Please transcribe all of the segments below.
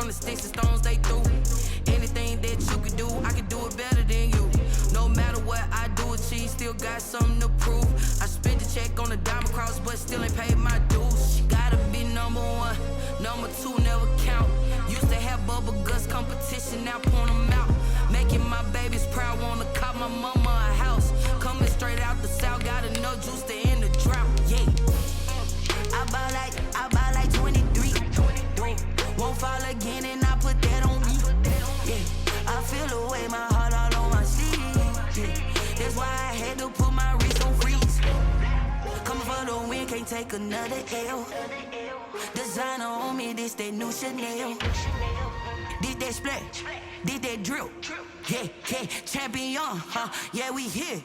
from the sticks and stones they threw. Anything that you could do, I could do it better than you. No matter what I do, achieve, still got something to prove. I spent the check on the diamond cross, but still ain't paid my dues. She gotta be number one, number two never count. Used to have bubble guts competition, now point them out. Making my babies proud, wanna cop my mama a house. Coming straight out the south, got enough juice to end the drought. Yeah, I buy like 23. Won't fall again, and I put that on me. Yeah, I feel the way, my heart all on my sleeve. Yeah, that's why I had to put my wrist on freeze. Coming for the win, can't take another L. Designer on me, this that new Chanel. Did that splash, did that drill. Yeah, yeah, champion, huh? Yeah, we here.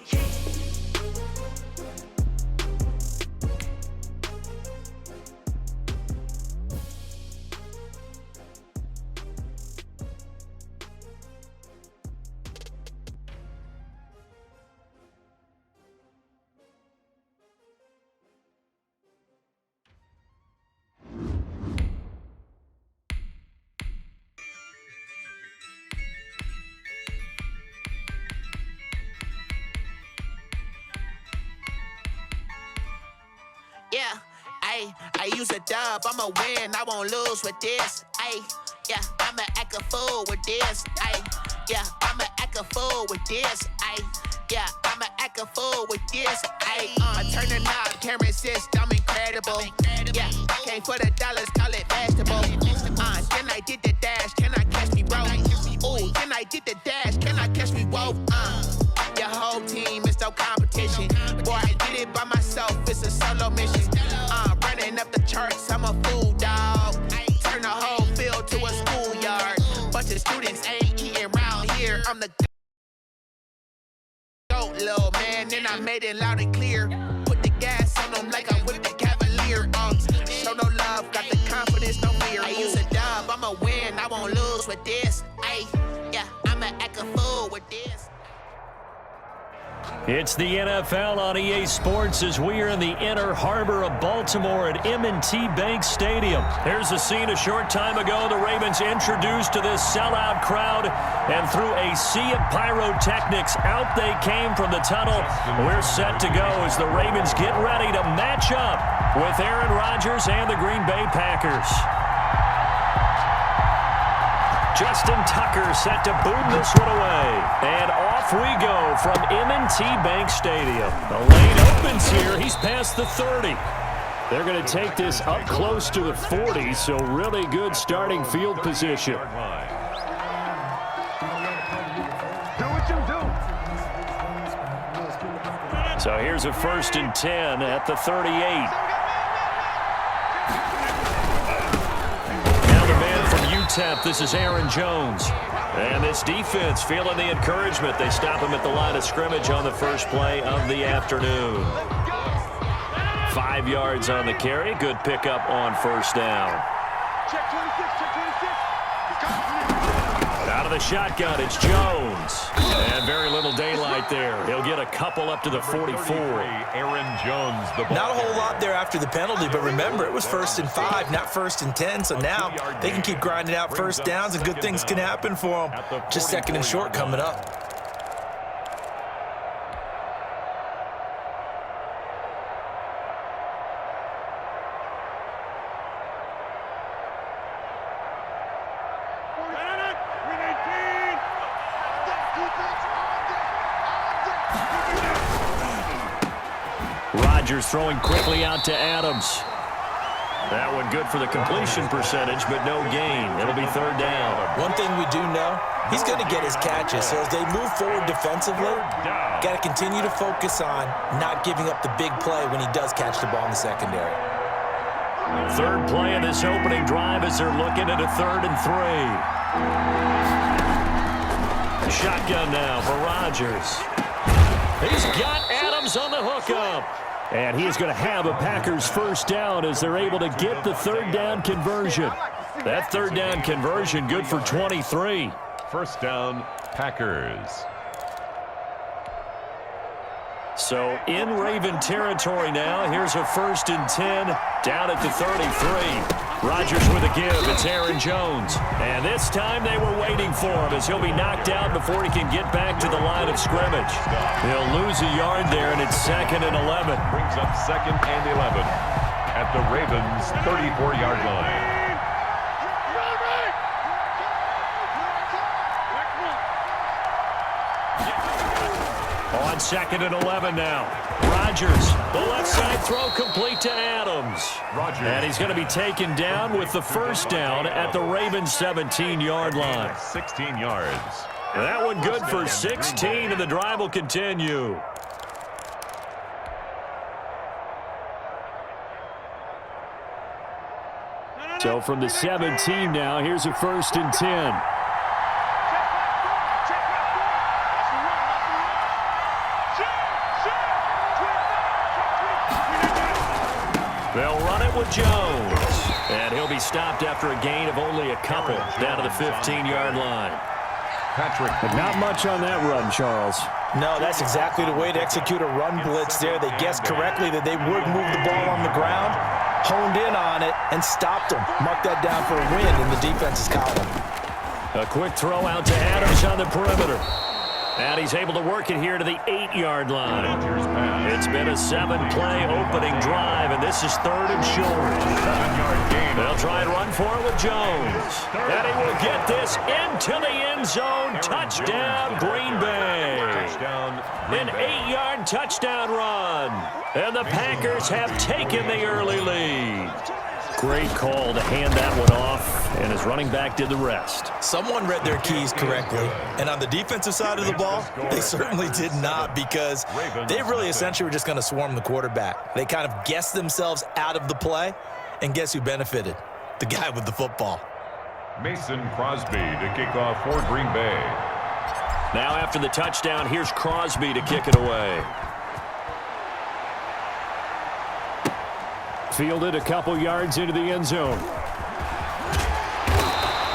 Yeah, I use a dub, I'ma win, I won't lose with this. Yeah, I'ma act a fool with this. Yeah, I'ma act a fool with this. Yeah, I'ma act a fool with this. Turn the knob, camera assist, I'm incredible. Yeah, came for the dollars, call it vegetable. Then I did the dash, can I catch me, bro? Ooh, then I did the dash, can I catch me, whoa? Your whole team is no competition. Boy, I did it by myself, it's a solo mission. Running up the charts, I'm a fool, dog. Turn the whole field to a schoolyard. Bunch of students ain't eating round here. I'm the goat, little man, and I made it loud and clear. Put the gas on them like I'm with the Cavalier. Show no love, got the confidence, no fear. I use a dub, I'ma win, I won't lose with this. Yeah, I'ma act a fool with this. It's the NFL on EA Sports as we are in the inner harbor of Baltimore at M&T Bank Stadium. Here's a scene a short time ago. The Ravens introduced to this sellout crowd, and through a sea of pyrotechnics, out they came from the tunnel. We're set to go as the Ravens get ready to match up with Aaron Rodgers and the Green Bay Packers. Justin Tucker set to boom this one away. And off we go from M&T Bank Stadium. The lane opens here. He's past the 30. They're going to take this up close to the 40, so really good starting field position. Do what you do. So here's a 1st and 10 at the 38. This is Aaron Jones. And this defense feeling the encouragement. They stop him at the line of scrimmage on the first play of the afternoon. 5 yards on the carry. Good pickup on first down. Check 26, check 26. Out of the shotgun, it's Jones. And very little daylight there. He'll get a couple up to the 44. Aaron Jones, the ball. Not a whole lot there after the penalty, but remember, it was 1st and 5, not 1st and 10. So now they can keep grinding out first downs, and good things can happen for them. Just 2nd and short coming up. Rodgers throwing quickly out to Adams. That one good for the completion percentage, but no gain. It'll be 3rd down. One thing we do know, he's going to get his catches. So as they move forward defensively, got to continue to focus on not giving up the big play when he does catch the ball in the secondary. 3rd play of this opening drive as they're looking at a 3rd and 3. Shotgun now for Rodgers. He's got Adams on the hookup. And he is going to have a Packers 1st down as they're able to get the 3rd down conversion. That 3rd down conversion good for 23. 1st down, Packers. So in Raven territory now. Here's a 1st and 10 down at the 33. Rodgers with a give. It's Aaron Jones. And this time they were waiting for him as he'll be knocked out before he can get back to the line of scrimmage. He'll lose a yard there, and it's 2nd and 11. Brings up 2nd and 11 at the Ravens' 34-yard line. On 2nd and 11 now. Rodgers, the left side throw complete to Adams. And he's going to be taken down with the 1st down at the Ravens' 17-yard line. 16 yards. That one good for 16, and the drive will continue. So from the 17 now, here's a 1st and 10. They'll run it with Jones. And he'll be stopped after a gain of only a couple down to the 15-yard line. Patrick. Not much on that run, Charles. No, that's exactly the way to execute a run blitz there. They guessed correctly that they would move the ball on the ground, honed in on it, and stopped them. Mark that down for a win in the defense's column. A quick throw out to Adams on the perimeter. And he's able to work it here to the 8-yard line. It's been a 7-play opening drive, and this is 3rd and short. 7-yard gain. They'll try and run for it with Jones. And he will get this into the end zone. Touchdown, Green Bay. An 8-yard touchdown run. And the Packers have taken the early lead. Great call to hand that one off, and his running back did the rest. Someone read their keys correctly, and on the defensive side of the ball, they certainly did not, because they really essentially were just going to swarm the quarterback. They kind of guessed themselves out of the play, and guess who benefited? The guy with the football. Mason Crosby to kick off for Green Bay. Now after the touchdown, here's Crosby to kick it away. Fielded a couple yards into the end zone.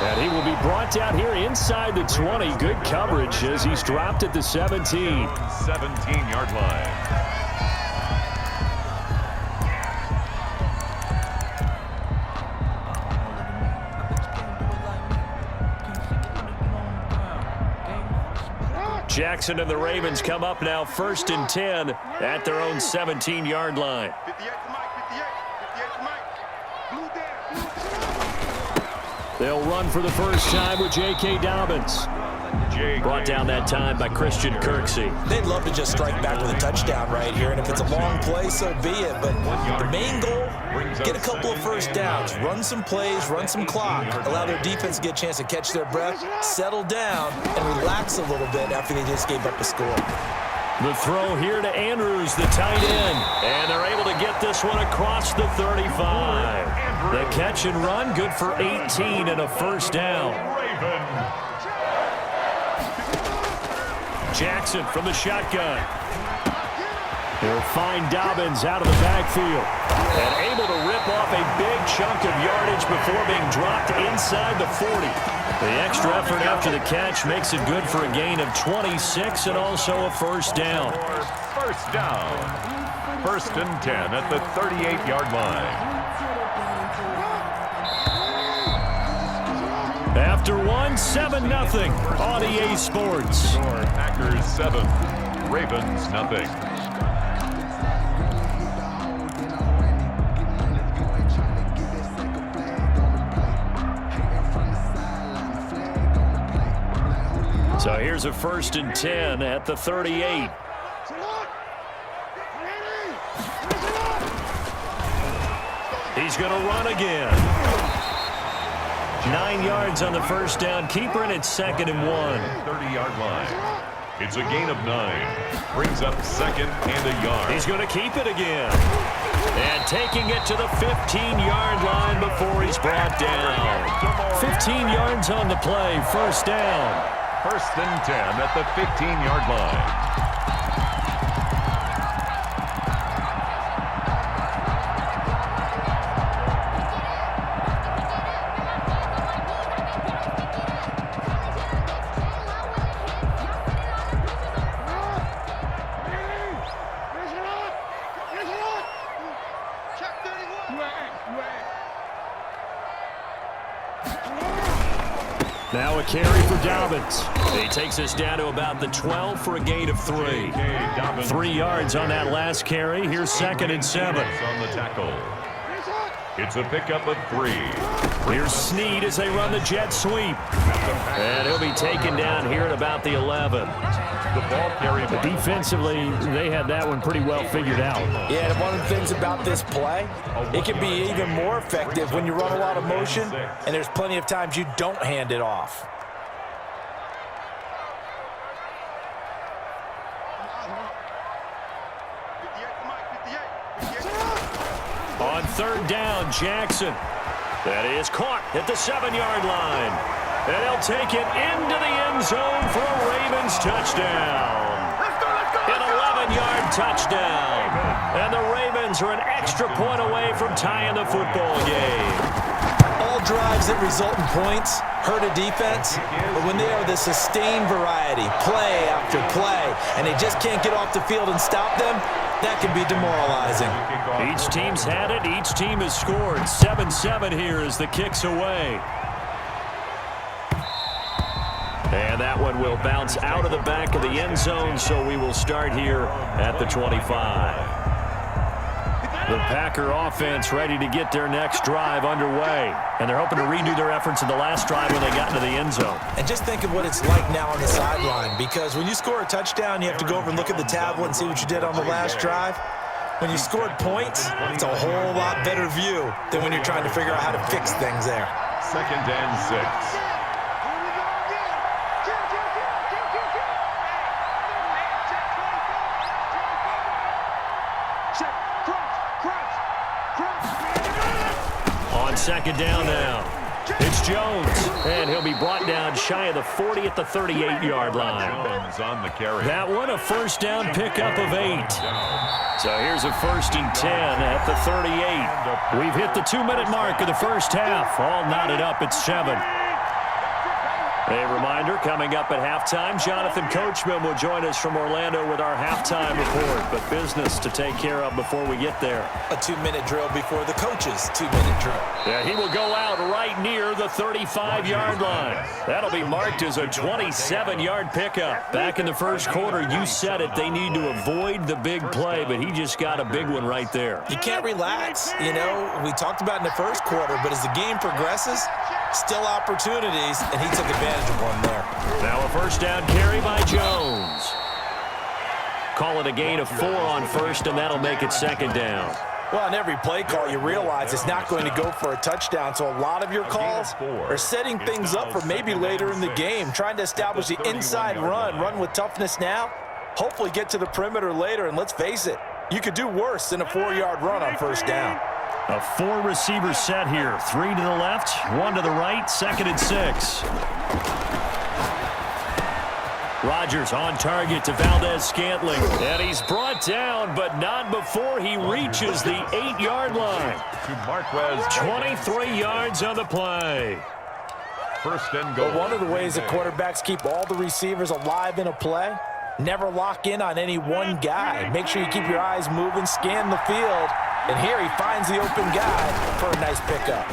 And he will be brought down here inside the 20. Good coverage as he's dropped at the 17. 17-yard line. Jackson and the Ravens come up now 1st and 10 at their own 17-yard line. They'll run for the first time with J.K. Dobbins. Brought down that time by Christian Kirksey. They'd love to just strike back with a touchdown right here, and if it's a long play, so be it. But the main goal, get a couple of first downs, run some plays, run some clock, allow their defense to get a chance to catch their breath, settle down, and relax a little bit after they just gave up a score. The throw here to Andrews, the tight end. And they're able to get this one across the 35. The catch and run, good for 18 and a first down. Jackson from the shotgun. He'll find Dobbins out of the backfield. And able to rip off a big chunk of yardage before being dropped inside the 40. The extra effort after the catch makes it good for a gain of 26 and also a first down. First down. 1st and 10 at the 38-yard line. After one, 7-0 on EA Sports. Packers 7, Ravens nothing. So here's a 1st and 10 at the 38. He's going to run again. 9 yards on the first down. Keeper, and it's 2nd and 1. 30-yard line. It's a gain of 9. Brings up 2nd and a yard. He's going to keep it again. And taking it to the 15-yard line before he's brought down. 15 yards on the play. First down. 1st and 10 at the 15-yard line. Now a carry for Dobbins. He takes us down to about the 12 for a gain of 3. 3 yards on that last carry. Here's 2nd and 7. On the tackle. It's a pickup of 3. Here's Snead as they run the jet sweep. And he'll be taken down here at about the 11. The ball carried. Defensively, they had that one pretty well figured out. Yeah, and one of the things about this play, it can be even more effective when you run a lot of motion, and there's plenty of times you don't hand it off. On 3rd down, Jackson. That is caught at the 7-yard line. And he'll take it into the end zone for a Ravens touchdown. An 11-yard touchdown. And the Ravens are an extra point away from tying the football game. All drives that result in points hurt a defense, but when they are the sustained variety, play after play, and they just can't get off the field and stop them, that can be demoralizing. Each team's had it. Each team has scored. 7-7 here as the kick's away. And that one will bounce out of the back of the end zone, so we will start here at the 25. The Packer offense ready to get their next drive underway. And they're hoping to redo their efforts in the last drive when they got into the end zone. And just think of what it's like now on the sideline, because when you score a touchdown, you have to go over and look at the tablet and see what you did on the last drive. When you scored points, it's a whole lot better view than when you're trying to figure out how to fix things there. 2nd and 6. On 2nd down now, it's Jones, and he'll be brought down shy of the 40 at the 38-yard line. Jones on the carry. That one a 1st down pickup of 8. So here's a 1st and 10 at the 38. We've hit the 2-minute mark of the first half. All knotted up at 7. A reminder, coming up at halftime, Jonathan Coachman will join us from Orlando with our halftime report. But business to take care of before we get there. A 2-minute drill before the coach's 2-minute drill. Yeah, he will go out right near the 35-yard line. That'll be marked as a 27-yard pickup. Back in the first quarter, you said it, they need to avoid the big play, but he just got a big one right there. You can't relax. You know, we talked about in the first quarter, but as the game progresses, still opportunities, and he took advantage of one there. Now a 1st down carry by Jones. Call it a gain of 4 on 1st, and that'll make it 2nd down. Well, on every play call, you realize it's not going to go for a touchdown, so a lot of your calls are setting things up for maybe later in the game, trying to establish the inside run with toughness now, hopefully get to the perimeter later, and let's face it, you could do worse than a 4-yard run on 1st down. A 4-receiver set here. 3 to the left, 1 to the right, 2nd and 6. Rodgers on target to Valdez-Scantling. And he's brought down, but not before he reaches the 8-yard line. To Marquez. 23 yards on the play. 1st and goal. But one of the ways that quarterbacks keep all the receivers alive in a play, never lock in on any one guy. Make sure you keep your eyes moving, scan the field. And here he finds the open guy for a nice pickup.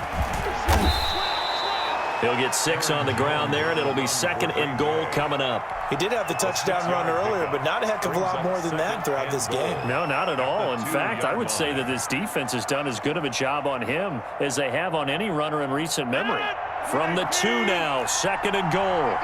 He'll get 6 on the ground there, and it'll be 2nd and goal coming up. He did have the touchdown run earlier, but not a heck of a lot more than that throughout this game. No, not at all. In fact, I would say that this defense has done as good of a job on him as they have on any runner in recent memory. From the 2 now, 2nd and goal.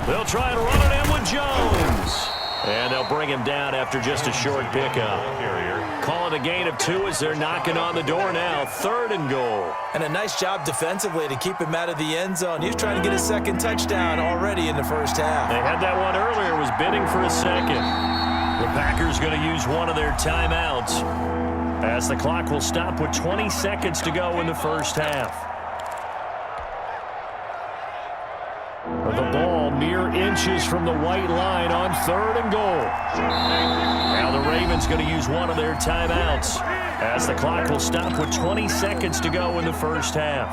They'll try and run it in with Jones. And they'll bring him down after just a short pickup. Call it a gain of 2 as they're knocking on the door now. 3rd and goal. And a nice job defensively to keep him out of the end zone. He was trying to get a 2nd touchdown already in the first half. They had that one earlier, was bidding for a 2nd. The Packers going to use one of their timeouts as the clock will stop with 20 seconds to go in the first half. The ball mere inches from the white line on 3rd and goal. Now the Ravens going to use one of their timeouts as the clock will stop with 20 seconds to go in the first half.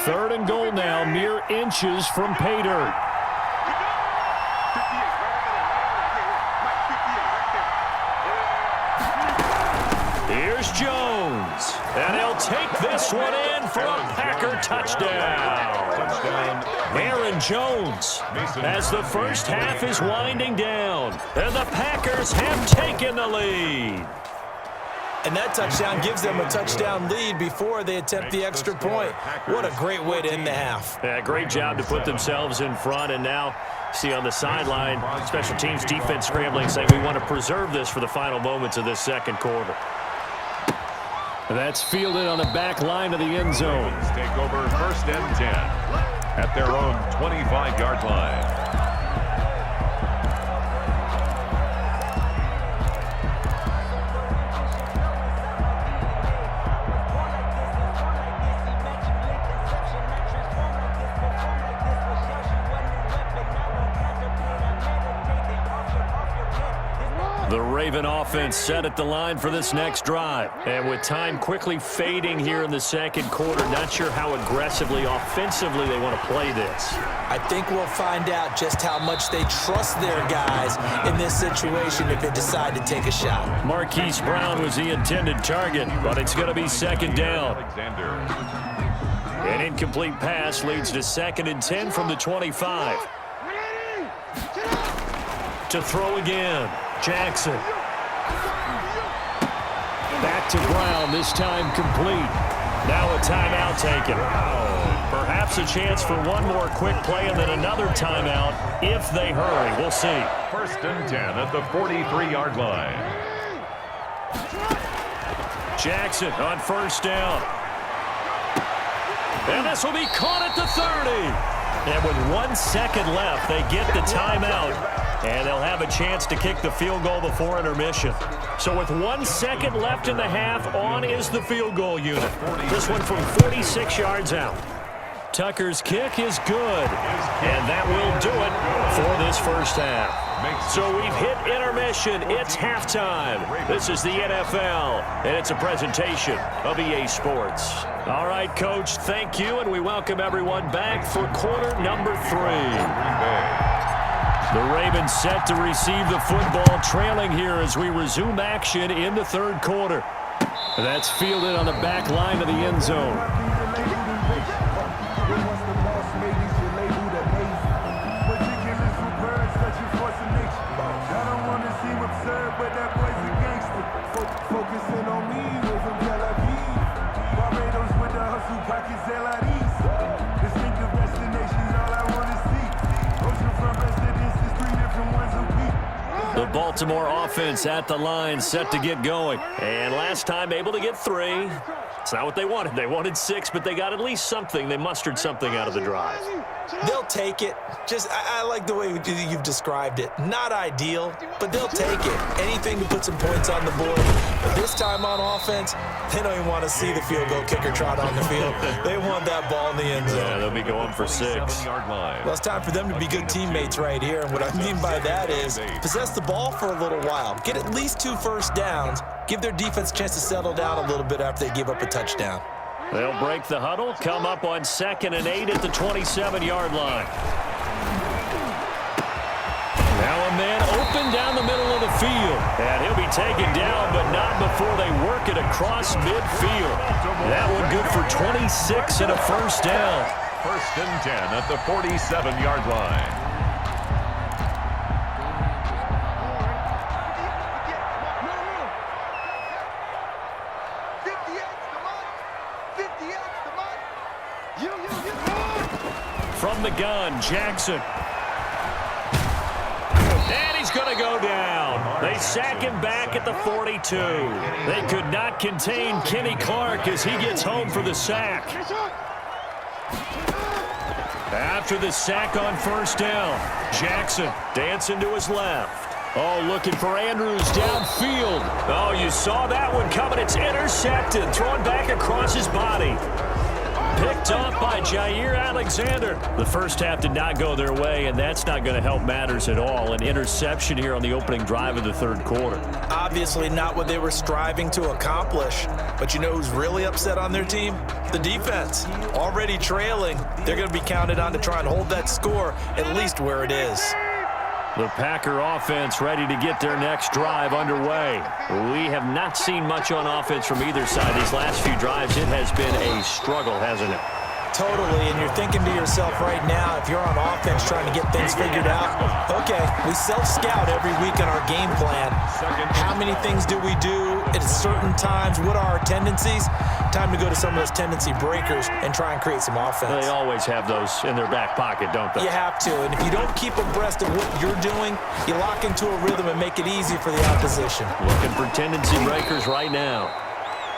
3rd and goal now, mere inches from pay dirt. Here's Jones. And he'll take this one in for a Packer touchdown. Aaron Jones as the first half is winding down. And the Packers have taken the lead. And that touchdown gives them a touchdown lead before they attempt the extra point. What a great way to end the half. Yeah, great job to put themselves in front. And now, see on the sideline, special teams defense scrambling, saying we want to preserve this for the final moments of this second quarter. That's fielded on the back line of the end zone. Take over 1st and 10 at their own 25-yard line. The Raven offense set at the line for this next drive. And with time quickly fading here in the second quarter, not sure how aggressively, offensively they want to play this. I think we'll find out just how much they trust their guys in this situation if they decide to take a shot. Marquise Brown was the intended target, but it's going to be 2nd down. An incomplete pass leads to 2nd and 10 from the 25. To throw again. Jackson. Back to Brown, this time complete. Now a timeout taken. Perhaps a chance for one more quick play and then another timeout if they hurry. We'll see. 1st and 10 at the 43-yard line. Jackson on 1st down. And this will be caught at the 30. And with 1 second left, they get the timeout. And they'll have a chance to kick the field goal before intermission. So with 1 second left in the half, on is the field goal unit. This one from 46 yards out. Tucker's kick is good. And that will do it for this first half. So we've hit intermission. It's halftime. This is the NFL, and it's a presentation of EA Sports. All right, Coach, thank you, and we welcome everyone back for quarter number 3. The Ravens set to receive the football, trailing here as we resume action in the third quarter. That's fielded on the back line of the end zone. The Baltimore offense at the line, set to get going. And last time able to get 3. It's not what they wanted. They wanted 6, but they got at least something. They mustered something out of the drive. They'll take it. I like the way you've described it. Not ideal, but they'll take it. Anything to put some points on the board. But this time on offense, they don't even want to see the field goal kicker trot on the field. They want that ball in the end zone. Yeah, they'll be going for 6. Well, it's time for them to be good teammates right here. And what I mean by that is possess the ball for a little while. Get at least 2 first downs. Give their defense a chance to settle down a little bit after they give up a touchdown. They'll break the huddle, come up on 2nd and 8 at the 27-yard line. Now a man open down the middle of the field. And he'll be taken down, but not before they work it across midfield. That one good for 26 and a first down. 1st and 10 at the 47-yard line. From the gun, Jackson. And he's going to go down. They sack him back at the 42. They could not contain Kenny Clark as he gets home for the sack. After the sack on 1st down, Jackson dancing to his left. Oh, looking for Andrews downfield. Oh, you saw that one coming. It's intercepted, thrown back across his body. Picked up by Jair Alexander. The first half did not go their way, and that's not going to help matters at all. An interception here on the opening drive of the third quarter. Obviously not what they were striving to accomplish. But you know who's really upset on their team? The defense. Already trailing. They're going to be counted on to try and hold that score at least where it is. The Packer offense ready to get their next drive underway. We have not seen much on offense from either side. These last few drives, it has been a struggle, hasn't it? Totally, and you're thinking to yourself right now, if you're on offense trying to get things figured out, okay, we self-scout every week on our game plan. How many things do we do at certain times? What are our tendencies? Time to go to some of those tendency breakers and try and create some offense. They always have those in their back pocket, don't they? You have to, and if you don't keep abreast of what you're doing, you lock into a rhythm and make it easy for the opposition. Looking for tendency breakers right now.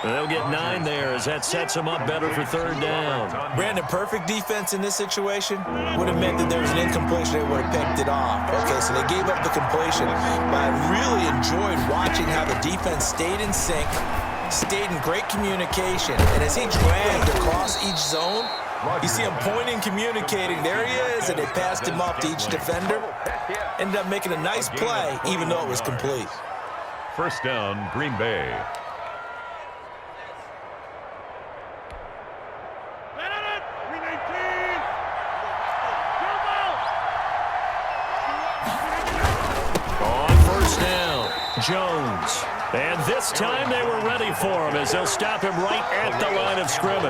They'll get 9 there as that sets them up better for 3rd down. Brandon, perfect defense in this situation would have meant that there was an incompletion. They would have picked it off. Okay, so they gave up the completion. But I really enjoyed watching how the defense stayed in sync, stayed in great communication. And as he dragged across each zone, you see him pointing, communicating. There he is, and they passed him off to each defender. Ended up making a nice play, even though it was complete. 1st down, Green Bay. Jones. And this time they were ready for him as they'll stop him right at the line of scrimmage.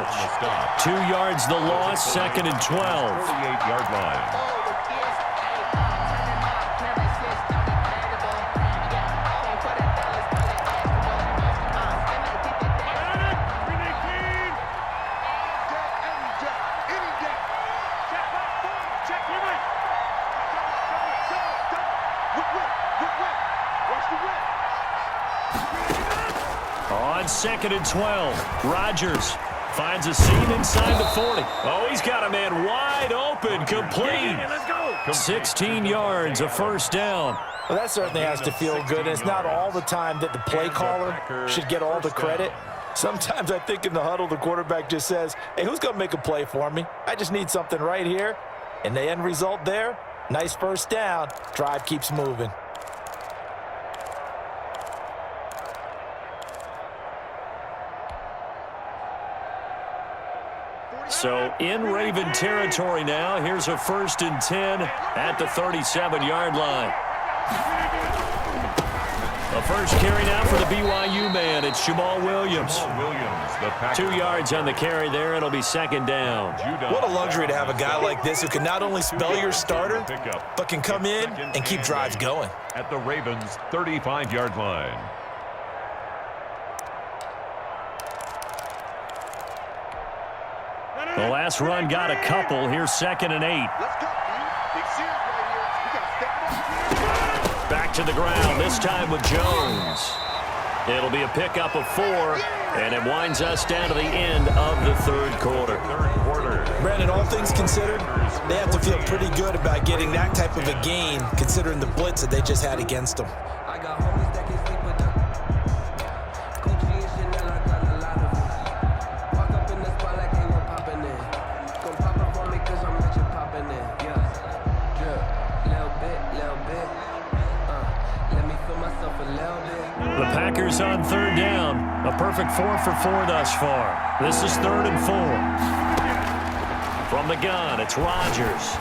2 yards the loss, 2nd and 12. 48-yard line. On 2nd and 12, Rodgers finds a seam inside the 40. Oh, he's got a man wide open, complete. 16 yards, a 1st down. Well, that certainly has to feel good. And it's not all the time that the play caller should get all the credit. Sometimes I think in the huddle, the quarterback just says, hey, who's going to make a play for me? I just need something right here. And the end result there, nice 1st down. Drive keeps moving. So in Raven territory now. Here's a 1st and 10 at the 37-yard line. The first carry now for the BYU man. It's Jamal Williams. 2 yards on the carry there. It'll be 2nd down. What a luxury to have a guy like this who can not only spell your starter, but can come in and keep drives going. At the Ravens' 35-yard line. The last run got a couple. Here's 2nd and 8. Back to the ground, this time with Jones. It'll be a pickup of 4, and it winds us down to the end of the 3rd quarter. Brandon, all things considered, they have to feel pretty good about getting that type of a gain, considering the blitz that they just had against them. The Packers on 3rd down. A perfect 4 for 4 thus far. This is 3rd and 4. From the gun, it's Rodgers.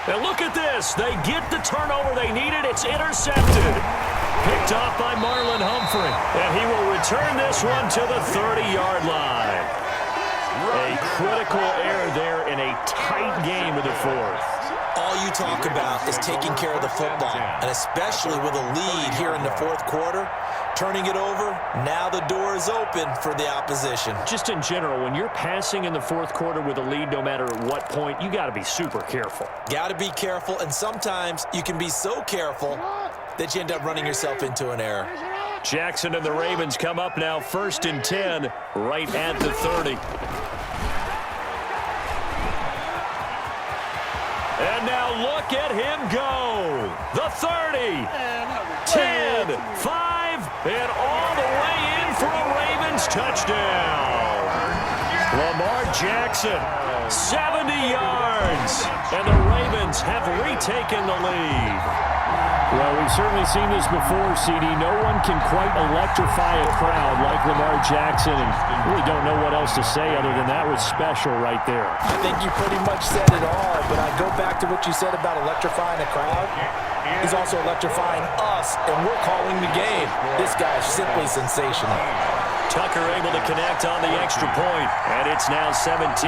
And look at this. They get the turnover they needed. It's intercepted. Picked off by Marlon Humphrey. And he will return this one to the 30-yard line. A critical error there in a tight game of the 4th. All you talk about is taking care of the football, and especially with a lead here in the 4th quarter, turning it over, now the door is open for the opposition. Just in general, when you're passing in the 4th quarter with a lead, no matter at what point, you got to be super careful. Got to be careful, and sometimes you can be so careful that you end up running yourself into an error. Jackson and the Ravens come up now 1st and 10 right at the 30. And now look at him go. The 30, 10, 5, and all the way in for a Ravens touchdown. Lamar Jackson, 70 yards, and the Ravens have retaken the lead. Well, we've certainly seen this before, CD. No one can quite electrify a crowd like Lamar Jackson, and really don't know what else to say other than that was special right there. I think you pretty much said it all, but I go back to what you said about electrifying a crowd. He's also electrifying us, and we're calling the game. This guy's simply sensational. Tucker able to connect on the extra point, and it's now 17-14.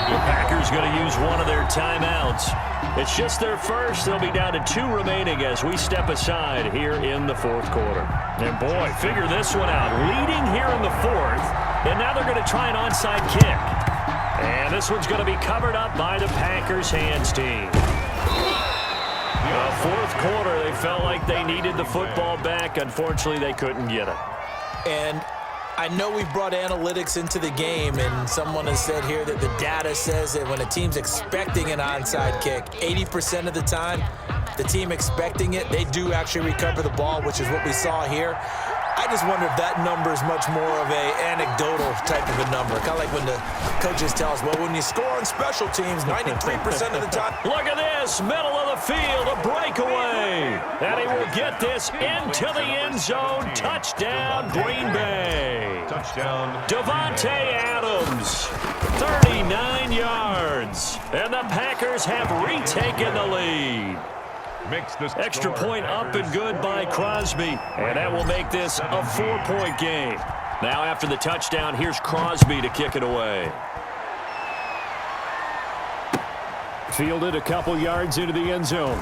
The Packers going to use one of their timeouts. It's just their first. They'll be down to 2 remaining as we step aside here in the fourth quarter. And boy, figure this one out. Leading here in the fourth, and now they're going to try an onside kick. And this one's going to be covered up by the Packers hands team. The fourth quarter, they felt like they needed the football back. Unfortunately, they couldn't get it. And I know we've brought analytics into the game, and someone has said here that the data says that when a team's expecting an onside kick, 80% of the time, the team expecting it, they do actually recover the ball, which is what we saw here. I just wonder if that number is much more of a anecdotal type of a number. Kind of like when the coaches tell us, well, when you score on special teams, 93% of the time. Look at this, middle of the field, a breakaway. And he will get this into the end zone. Touchdown, Green Bay. Touchdown. Devontae Adams, 39 yards. And the Packers have retaken the lead. Extra point up and good by Crosby, and that will make this a 4-point game. Now after the touchdown, here's Crosby to kick it away. Fielded a couple yards into the end zone.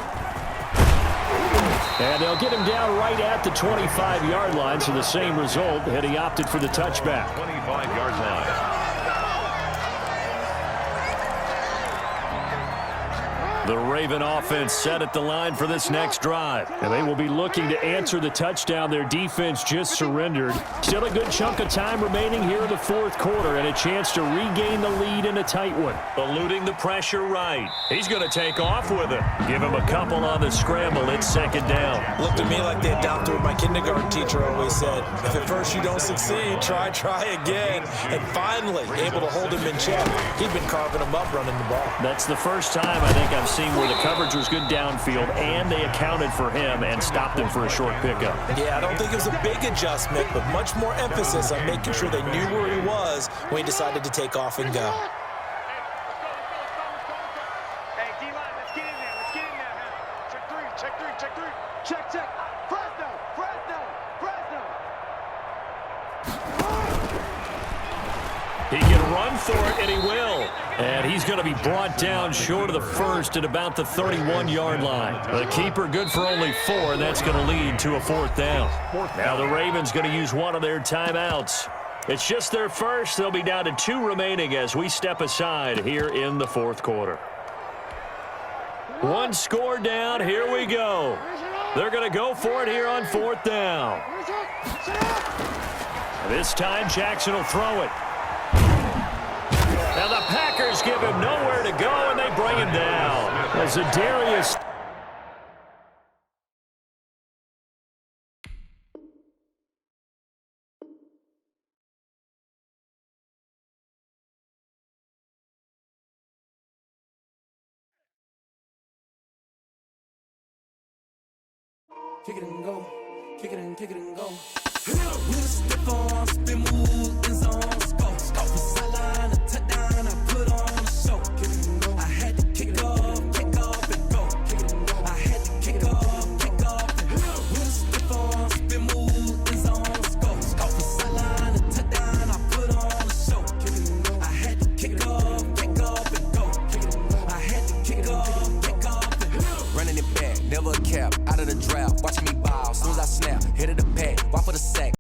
And they'll get him down right at the 25-yard line, so the same result, and he opted for the touchback. 25-yard line. The Raven offense set at the line for this next drive. And they will be looking to answer the touchdown their defense just surrendered. Still a good chunk of time remaining here in the fourth quarter and a chance to regain the lead in a tight one. Eluding the pressure right. He's going to take off with it. Give him a couple on the scramble. It's second down. Looked to me like they adopted what my kindergarten teacher always said. If at first you don't succeed, try again. And finally, able to hold him in check. He'd been carving him up running the ball. That's the first time I think I've seen where the coverage was good downfield and they accounted for him and stopped him for a short pickup. Yeah, I don't think it was a big adjustment, but much more emphasis on making sure they knew where he was when he decided to take off and go. Hey, D-line, let's get in there. Let's get in there, man. Check three. Check. Fresno. He can run for it, and he will. And he's going to be brought down short of the first at about the 31-yard line. The keeper good for only 4, and that's going to lead to a fourth down. Now the Ravens going to use one of their timeouts. It's just their first. They'll be down to 2 remaining as we step aside here in the fourth quarter. One score down. Here we go. They're going to go for it here on fourth down. This time Jackson will throw it. Now the Packers give him nowhere to go, and they bring him down. As Darius. Kick it and go. Kick it and go. With a stiff on, spin move, in zones, go. From sideline to touchdown, I put on a show. I had to kick off and go. I had to kick off and go. With a stiff on, spin move, in zones, go. From sideline to touchdown, I put on a show. I had to kick off and go. I had to kick off and go. Running it back, never a cap, out of the draft, watching me ball. Soon as I